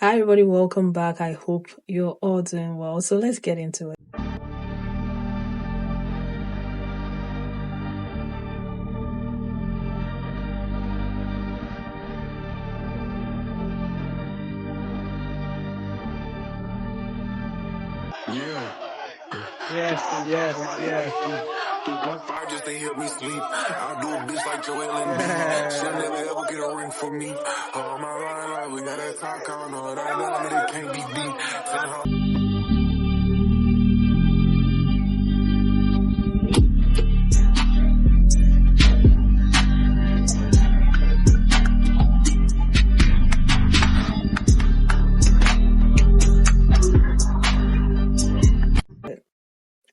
Hi, everybody. Welcome back. I hope you're all doing well. So let's get into it. Yes. One fire just to help me sleep. I'll do a bitch like Joel and she'll never ever get a ring from me. Oh my life, we gotta talk on her. That love that can't be beat. Send her.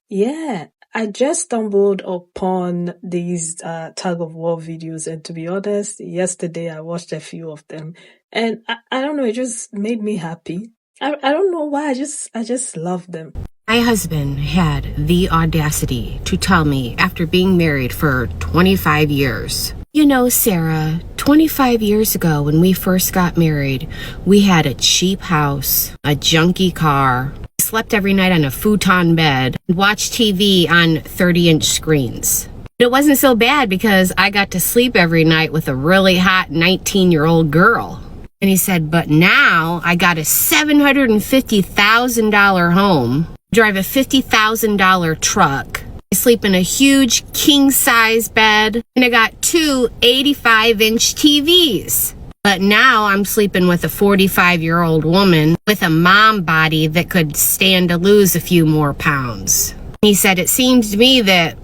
Yeah, I just stumbled upon these tug of war videos, and to be honest, yesterday I watched a few of them, and I don't know, it just made me happy. I don't know why, I just love them. My husband had the audacity to tell me after being married for 25 years, you know, Sarah, 25 years ago when we first got married, we had a cheap house, a junky car, slept every night on a futon bed, watched TV on 30-inch screens. It wasn't so bad because I got to sleep every night with a really hot 19-year-old girl. And he said, but now I got a $750,000 home, drive a $50,000 truck, I sleep in a huge king-size bed, and I got two 85-inch TVs. But now I'm sleeping with a 45-year-old woman with a mom body that could stand to lose a few more pounds. He said, it seems to me that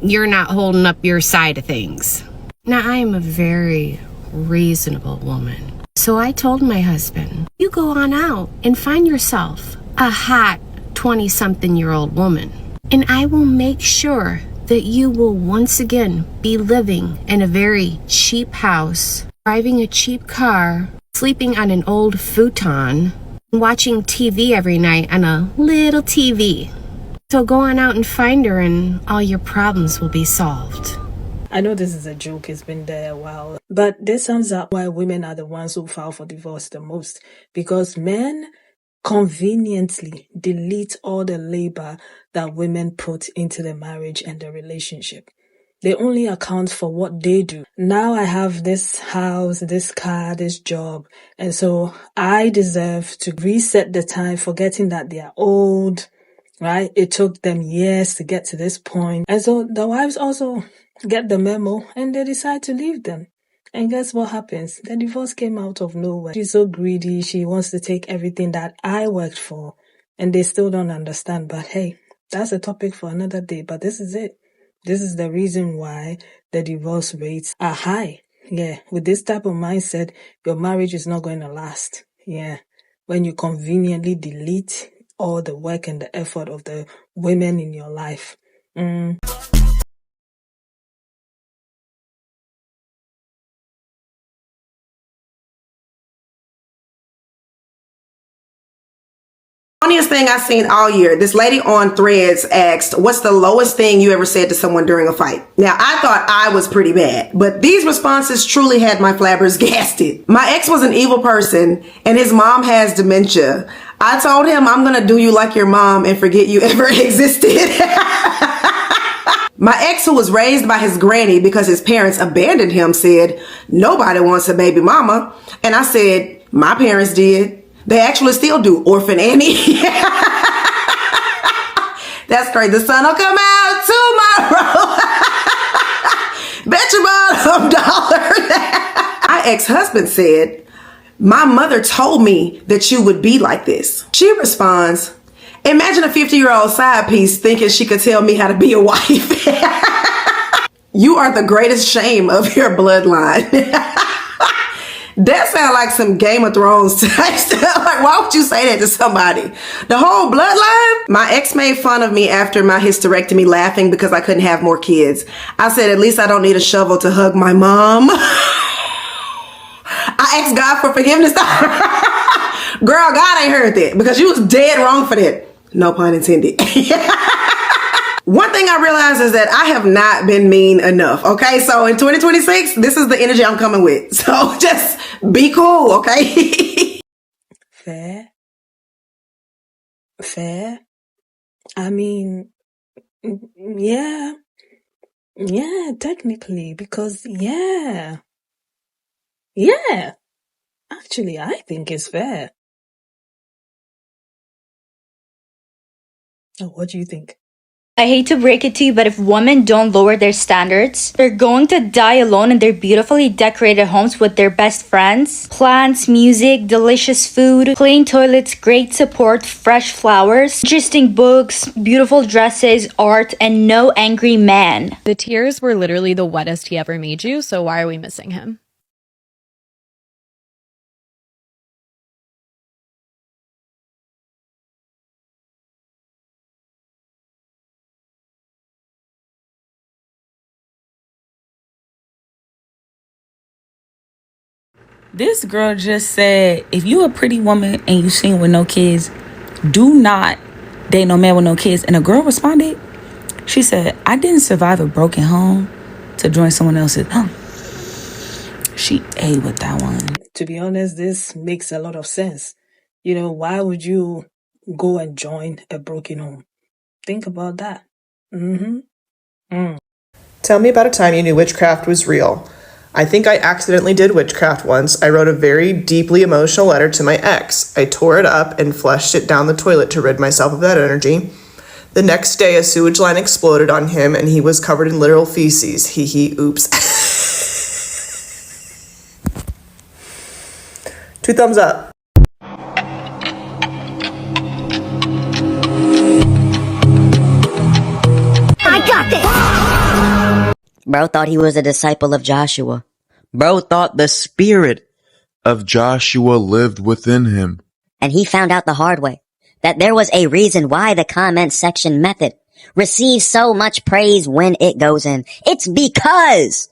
you're not holding up your side of things. Now, I am a very reasonable woman. So I told my husband, you go on out and find yourself a hot 20-something-year-old woman. And I will make sure that you will once again be living in a very cheap house, driving a cheap car, sleeping on an old futon, and watching TV every night on a little TV. So go on out and find her and all your problems will be solved. I know this is a joke, it's been there a while, but this sums up why women are the ones who file for divorce the most, because men conveniently delete all the labor that women put into the marriage and the relationship. They only account for what they do. Now I have this house, this car, this job, and so I deserve to reset the time, forgetting that they are old, right? It took them years to get to this point. And so the wives also get the memo and they decide to leave them. And guess what happens? The divorce came out of nowhere. She's so greedy. She wants to take everything that I worked for. And they still don't understand. But hey, that's a topic for another day. But this is it. This is the reason why the divorce rates are high. Yeah, with this type of mindset, your marriage is not going to last. Yeah, when you conveniently delete all the work and the effort of the women in your life. Funniest thing I've seen all year. This lady on Threads asked, what's the lowest thing you ever said to someone during a fight? Now, I thought I was pretty bad, but these responses truly had my flabbergasted. My ex was an evil person and his mom has dementia. I told him I'm going to do you like your mom and forget you ever existed. My ex, who was raised by his granny because his parents abandoned him, said, nobody wants a baby mama. And I said, my parents did. They actually still do. Orphan Annie. That's great. The sun will come out tomorrow. Bet your bottom dollar. My ex-husband said, my mother told me that you would be like this. She responds, imagine a 50-year-old side piece thinking she could tell me how to be a wife. You are the greatest shame of your bloodline. That sounds like some Game of Thrones type stuff. Like, why would you say that to somebody? The whole bloodline? My ex made fun of me after my hysterectomy, laughing because I couldn't have more kids. I said, at least I don't need a shovel to hug my mom. I asked God for forgiveness. Girl, God ain't heard that because you was dead wrong for that. No pun intended. One thing I realized is that I have not been mean enough. Okay, so in 2026, this is the energy I'm coming with. So just be cool, okay? fair? Fair? I mean, yeah, technically, because actually, I think it's fair. What do you think? I hate to break it to you, but if women don't lower their standards, they're going to die alone in their beautifully decorated homes with their best friends. Plants, music, delicious food, clean toilets, great support, fresh flowers, interesting books, beautiful dresses, art, and no angry man. The tears were literally the wettest he ever made you, so why are we missing him? This girl just said, if you a pretty woman and you seen with no kids, do not date no man with no kids. And a girl responded, she said, I didn't survive a broken home to join someone else's. She A with that one. To be honest, this makes a lot of sense. You know, why would you go and join a broken home? Think about that. Tell me about a time you knew witchcraft was real. I think I accidentally did witchcraft once. I wrote a very deeply emotional letter to my ex. I tore it up and flushed it down the toilet to rid myself of that energy. The next day, a sewage line exploded on him and he was covered in literal feces. Hee hee, oops. 2 thumbs up. I got this! Bro thought he was a disciple of Joshua. Bro thought the spirit of Joshua lived within him. And he found out the hard way that there was a reason why the comment section method receives so much praise when it goes in. It's because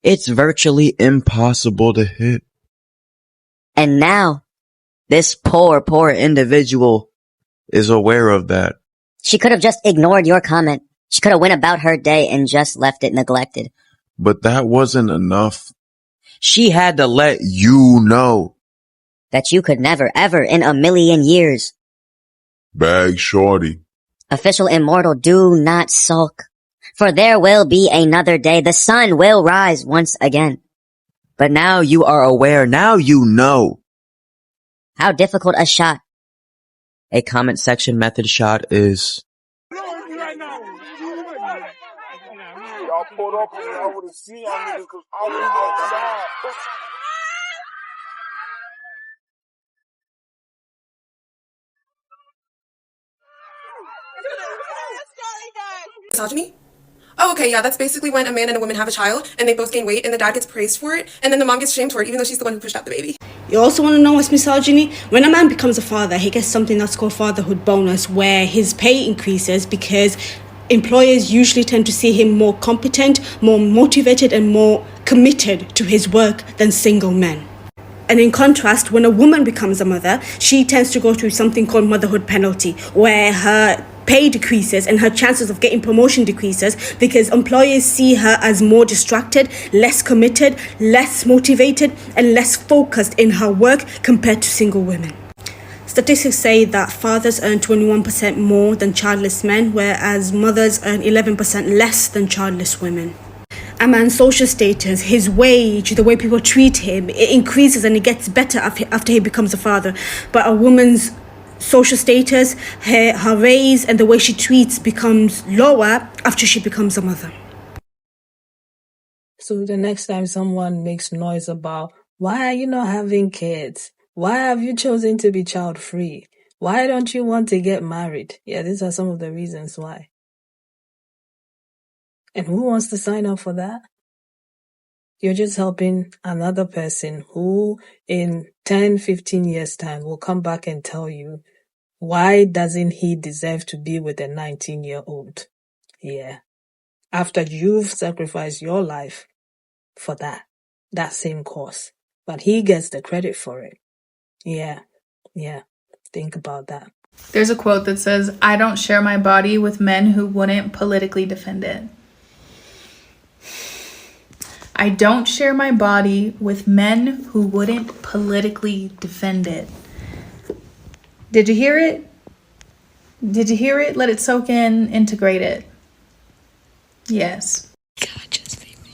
it's virtually impossible to hit. And now, this poor individual is aware of that. She could have just ignored your comment. She could have went about her day and just left it neglected. But that wasn't enough. She had to let you know that you could never, ever in a million years bag shorty. Official immortal, do not sulk. For there will be another day. The sun will rise once again. But now you are aware. Now you know. How difficult a shot. A comment section method shot is. Y'all pulled up and y'all would have seen y'all niggas because I was outside. Misogyny? Oh, okay, yeah, that's basically when a man and a woman have a child and they both gain weight and the dad gets praised for it and then the mom gets shamed for it even though she's the one who pushed out the baby. You also want to know what's misogyny? When a man becomes a father, he gets something that's called fatherhood bonus, where his pay increases because employers usually tend to see him more competent, more motivated, and more committed to his work than single men. And in contrast, when a woman becomes a mother, she tends to go through something called motherhood penalty, where her pay decreases and her chances of getting promotion decreases because employers see her as more distracted, less committed, less motivated, and less focused in her work compared to single women. Statistics say that fathers earn 21% more than childless men, whereas mothers earn 11% less than childless women. A man's social status, his wage, the way people treat him, it increases and it gets better after he becomes a father. But a woman's social status, her raise, and the way she treats becomes lower after she becomes a mother. So the next time someone makes noise about, why are you not having kids? Why have you chosen to be child-free? Why don't you want to get married? Yeah, these are some of the reasons why. And who wants to sign up for that? You're just helping another person who in 10, 15 years' time will come back and tell you, why doesn't he deserve to be with a 19-year-old? Yeah. After you've sacrificed your life for that same cause. But he gets the credit for it. Yeah. Think about that. There's a quote that says, I don't share my body with men who wouldn't politically defend it. I don't share my body with men who wouldn't politically defend it. Did you hear it? Did you hear it? Let it soak in, integrate it. Yes. God, just be me.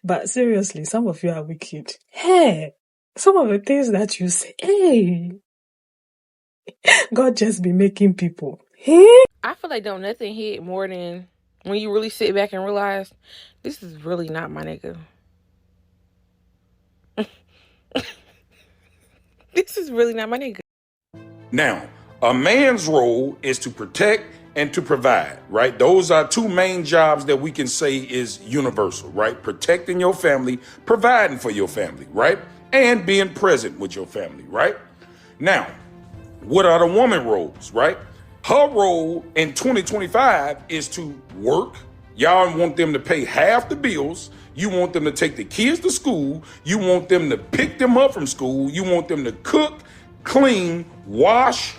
But seriously, some of you are wicked. Hey, some of the things that you say, hey, God just be making people. Hey. I feel like don't nothing hit more than when you really sit back and realize this is really not my nigga. This is really not my nigga. Now, a man's role is to protect and to provide, right? Those are two main jobs that we can say is universal, right? Protecting your family, providing for your family, right? And being present with your family, right? Now, what are the woman roles, right? Her role in 2025 is to work. Y'all want them to pay half the bills. You want them to take the kids to school. You want them to pick them up from school. You want them to cook, clean, wash,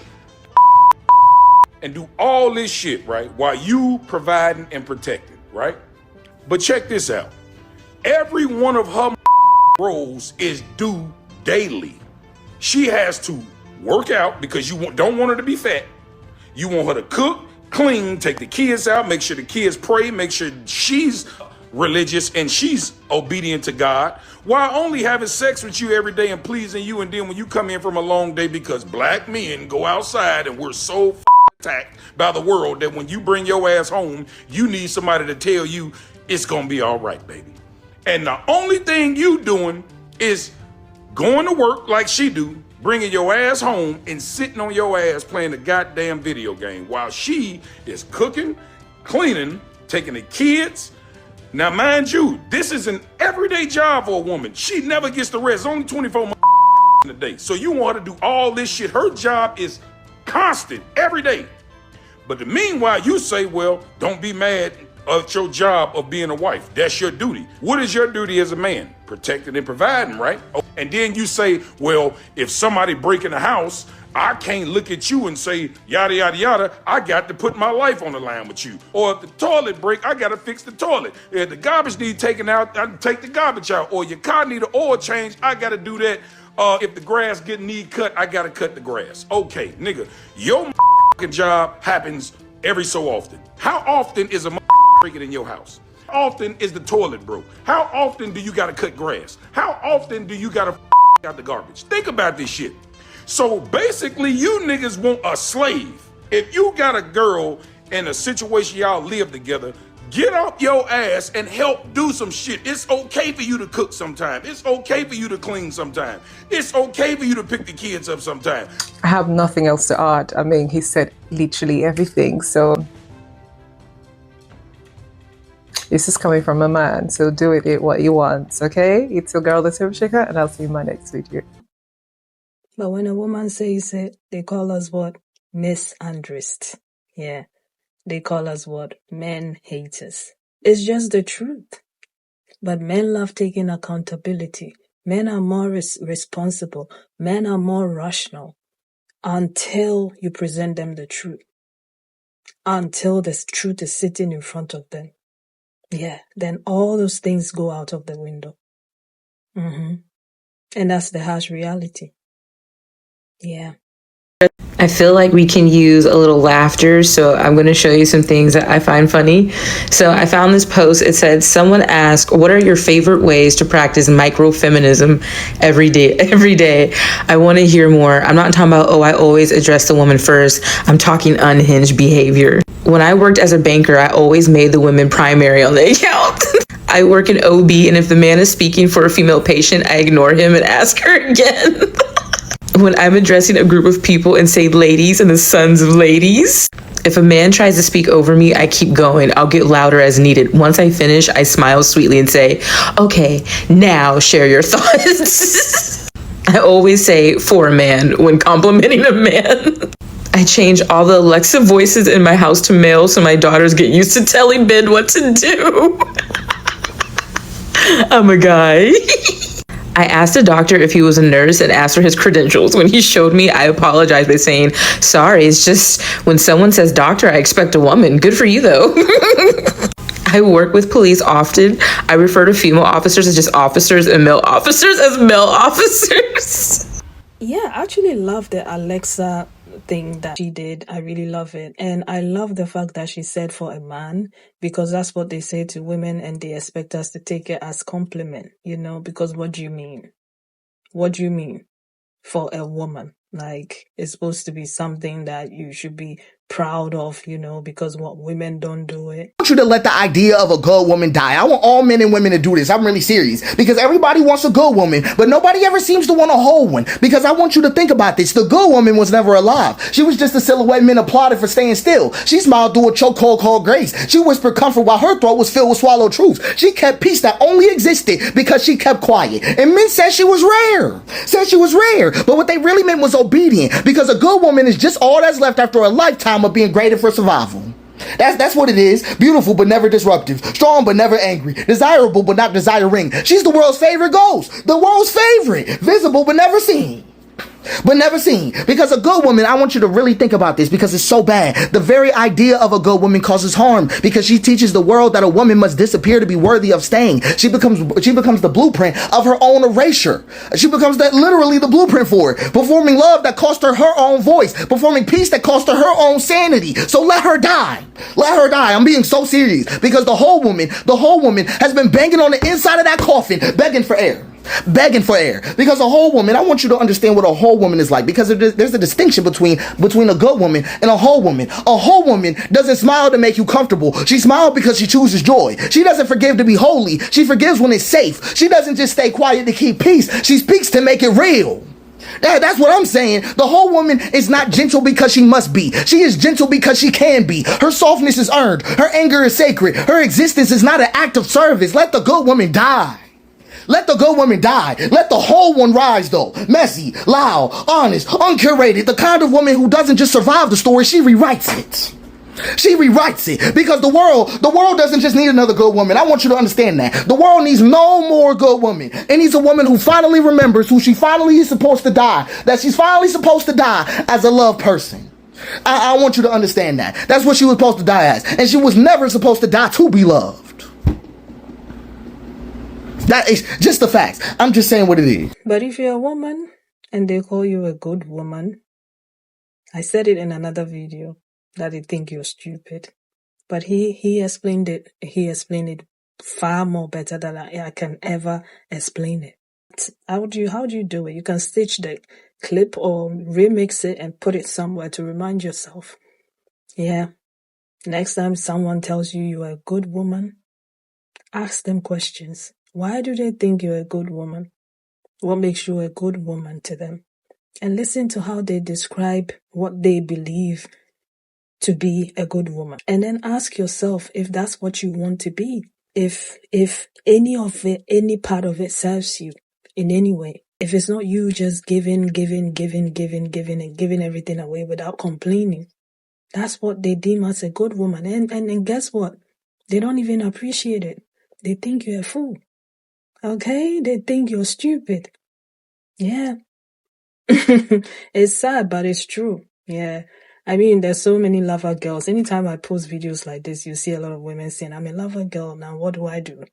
and do all this shit, right? While you providing and protecting, right? But check this out. Every one of her roles is due daily. She has to work out because you don't want her to be fat. You want her to cook, clean, take the kids out, make sure the kids pray, make sure she's religious and she's obedient to God, while only having sex with you every day and pleasing you. And then when you come in from a long day, because black men go outside and we're so attacked by the world that when you bring your ass home, you need somebody to tell you it's gonna be all right, baby. And the only thing you doing is going to work like she do, bringing your ass home and sitting on your ass playing the goddamn video game while she is cooking, cleaning, taking the kids. Now, mind you, this is an everyday job for a woman. She never gets to rest. It's only 24 in a day. So you want her to do all this shit. Her job is constant every day. But meanwhile, you say, well, don't be mad at your job of being a wife. That's your duty. What is your duty as a man? Protecting and providing, right? And then you say, well, if somebody break in the house, I can't look at you and say, yada, yada, yada. I got to put my life on the line with you. Or if the toilet break, I got to fix the toilet. If the garbage need taken out, I take the garbage out. Or your car need an oil change, I got to do that. If the grass need cut, I got to cut the grass. Okay, nigga, your job happens every so often. How often is a breaking in your house? How often is the toilet broke? How often do you got to cut grass? How often do you got to out the garbage? Think about this shit. So basically, you niggas want a slave. If you got a girl in a situation y'all live together, get up your ass and help do some shit. It's okay for you to cook sometime. It's okay for you to clean sometime. It's okay for you to pick the kids up sometime. I have nothing else to add. I mean, he said literally everything. So this is coming from a man. So do with it what you want, okay? It's your girl, the Tube Shaker, and I'll see you in my next video. But when a woman says it, they call us what? Misandrist. Yeah. They call us what? Men haters. It's just the truth. But men love taking accountability. Men are more responsible. Men are more rational until you present them the truth. Until the truth is sitting in front of them. Yeah. Then all those things go out of the window. And that's the harsh reality. Yeah. I feel like we can use a little laughter, so I'm going to show you some things that I find funny. So I found this post. It said, someone asked, what are your favorite ways to practice micro-feminism every day? I want to hear more. I'm not talking about, I always address the woman first. I'm talking unhinged behavior. When I worked as a banker, I always made the women primary on the account. I work in OB, and if the man is speaking for a female patient, I ignore him and ask her again. When I'm addressing a group of people and say ladies and the sons of ladies. If a man tries to speak over me, I keep going. I'll get louder as needed. Once I finish, I smile sweetly and say, okay, now share your thoughts. I always say for a man when complimenting a man. I change all the Alexa voices in my house to male so my daughters get used to telling Ben what to do. I'm a guy. I asked the doctor if he was a nurse and asked for his credentials. When he showed me, I apologized by saying, sorry, it's just when someone says doctor, I expect a woman. Good for you, though. I work with police often. I refer to female officers as just officers and male officers as male officers. Yeah, I actually love the Alexa thing that she did. I really love it. And I love the fact that she said for a man, because that's what they say to women and they expect us to take it as compliment, you know, because what do you mean? What do you mean for a woman? Like, it's supposed to be something that you should be proud of, you know, because what women don't do it. I want you to let the idea of a good woman die. I want all men and women to do this. I'm really serious because everybody wants a good woman, but nobody ever seems to want a whole one, because I want you to think about this. The good woman was never alive. She was just a silhouette men applauded for staying still. She smiled through a chokehold called grace. She whispered comfort while her throat was filled with swallowed truth. She kept peace that only existed because she kept quiet. And men said she was rare. But what they really meant was obedient, because a good woman is just all that's left after a lifetime of being graded for survival. That's what it is. Beautiful but never disruptive. Strong but never angry. Desirable but not desiring. She's the world's favorite ghost. The world's favorite. Visible but never seen. Because a good woman, I want you to really think about this, because it's so bad. The very idea of a good woman causes harm, because she teaches the world that a woman must disappear to be worthy of staying. She becomes the blueprint of her own erasure. She becomes literally the blueprint for it. Performing love that cost her her own voice. Performing peace that cost her her own sanity. So let her die. I'm being so serious, because the whole woman has been banging on the inside of that coffin, begging for air. Because a whole woman, I want you to understand what a whole woman is like, because there's a distinction between a good woman and a whole woman. A whole woman doesn't smile to make you comfortable. She smiles because she chooses joy. She doesn't forgive to be holy. She forgives when it's safe. She doesn't just stay quiet to keep peace. She speaks to make it real. That's what I'm saying. The whole woman is not gentle because she must be. She is gentle because she can be. Her softness is earned. Her anger is sacred. Her existence is not an act of service. Let the good woman die. Let the whole one rise, though. Messy, loud, honest, uncurated. The kind of woman who doesn't just survive the story, she rewrites it. Because the world doesn't just need another good woman. I want you to understand that. The world needs no more good women. It needs a woman who finally remembers who she finally is supposed to die. That she's finally supposed to die as a loved person. I want you to understand that. That's what she was supposed to die as. And she was never supposed to die to be loved. That is just the facts. I'm just saying what it is. But if you're a woman and they call you a good woman, I said it in another video that they think you're stupid. But he explained it. He explained it far more better than I can ever explain it. How do you do it? You can stitch the clip or remix it and put it somewhere to remind yourself. Yeah. Next time someone tells you you're a good woman, ask them questions. Why do they think you're a good woman? What makes you a good woman to them? And listen to how they describe what they believe to be a good woman. And then ask yourself if that's what you want to be. If any of it, any part of it serves you in any way. If it's not you just giving and giving everything away without complaining. That's what they deem as a good woman. And guess what? They don't even appreciate it. They think you're a fool. Okay? They think you're stupid. Yeah. It's sad, but it's true. Yeah. I mean, there's so many lover girls. Anytime I post videos like this, you see a lot of women saying, I'm a lover girl. Now, what do I do?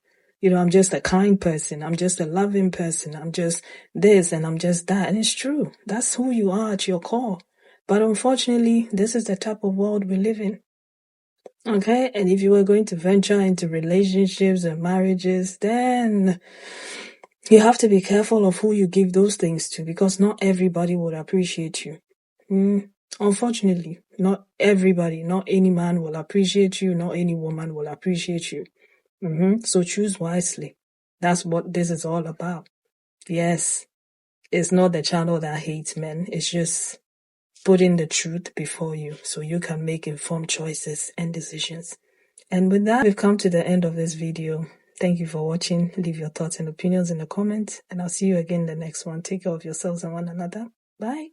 You know, I'm just a kind person. I'm just a loving person. I'm just this and I'm just that. And it's true. That's who you are at your core. But unfortunately, this is the type of world we live in. Okay? And if you were going to venture into relationships and marriages, then you have to be careful of who you give those things to, because not everybody would appreciate you. Unfortunately, not everybody, not any man will appreciate you, not any woman will appreciate you. So choose wisely. That's what this is all about. Yes, it's not the channel that hates men. It's just putting the truth before you so you can make informed choices and decisions. And with that, we've come to the end of this video. Thank you for watching. Leave your thoughts and opinions in the comments, and I'll see you again in the next one. Take care of yourselves and one another. Bye.